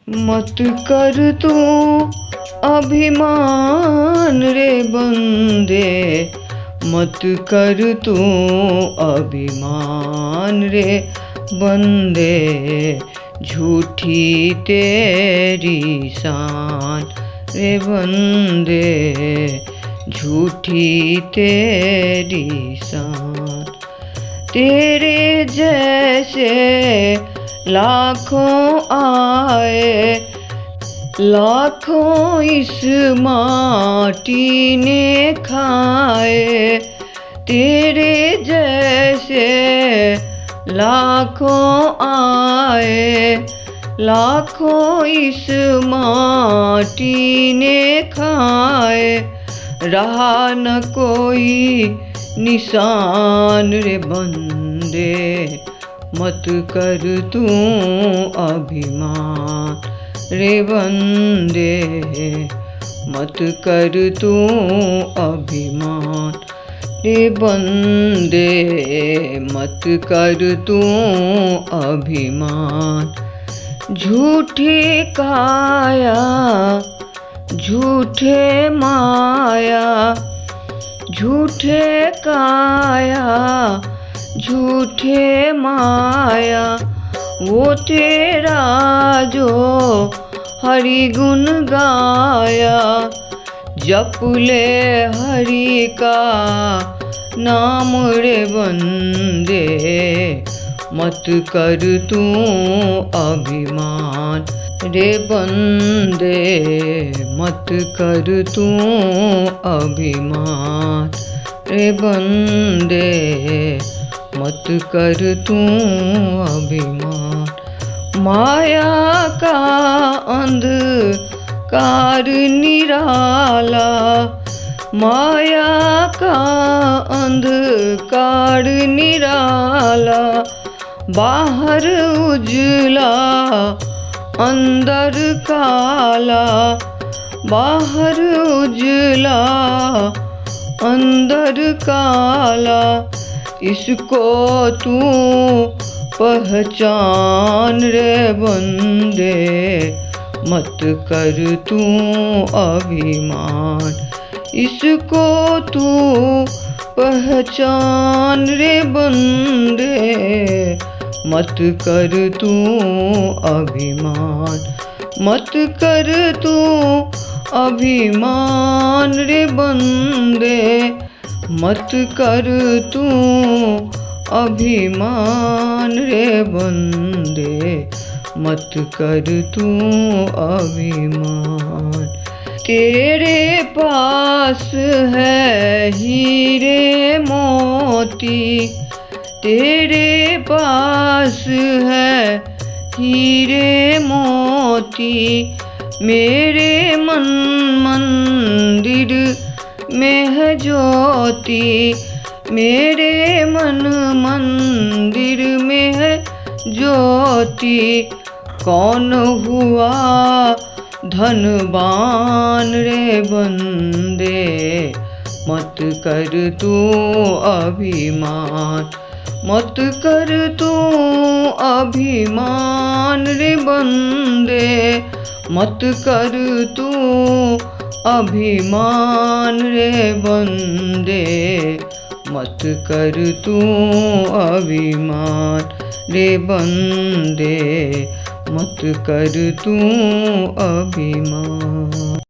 मत कर तू अभिमान रे बंदे, मत कर तू अभिमान रे बंदे। झूठी तेरी शान रे बंदे, झूठी तेरी शान। तेरे जैसे लाखों आए, लाखों इस माटी ने खाए। तेरे जैसे लाखों आए, लाखों इस माटी ने खाए। रहा न कोई निशान रे बंदे, मत कर तू अभिमान रे बंदे, मत कर तू अभिमान रे बंदे, मत कर तू अभिमान। झूठी काया झूठे माया, झूठे काया झूठे माया। वो तेरा जो हरि गुण गाया, जप ले हरि का नाम रे बंदे। मत कर तू अभिमान रे बंदे, मत कर तू अभिमान रे बंदे, मत कर तू अभिमान। माया का अंधकार निराला, माया का अंधकार निराला। बाहर उजला अंदर काला, बाहर उजला अंदर काला। इसको तू पहचान रे बंदे, मत कर तू अभिमान। इसको तू पहचान रे बंदे, मत कर तू अभिमान। मत कर तू अभिमान रे बंदे, मत कर तू अभिमान रे बंदे, मत कर तू अभिमान। तेरे पास है हीरे मोती, तेरे पास है हीरे मोती। मेरे मन मंदिर में है ज्योति, मेरे मन मंदिर में है ज्योति। कौन हुआ धनवान रे बंदे, मत कर तू अभिमान। मत कर तू अभिमान रे बंदे, मत कर तू अभिमान रे बंदे, मत कर तू अभिमान रे बंदे, मत कर तू अभिमान।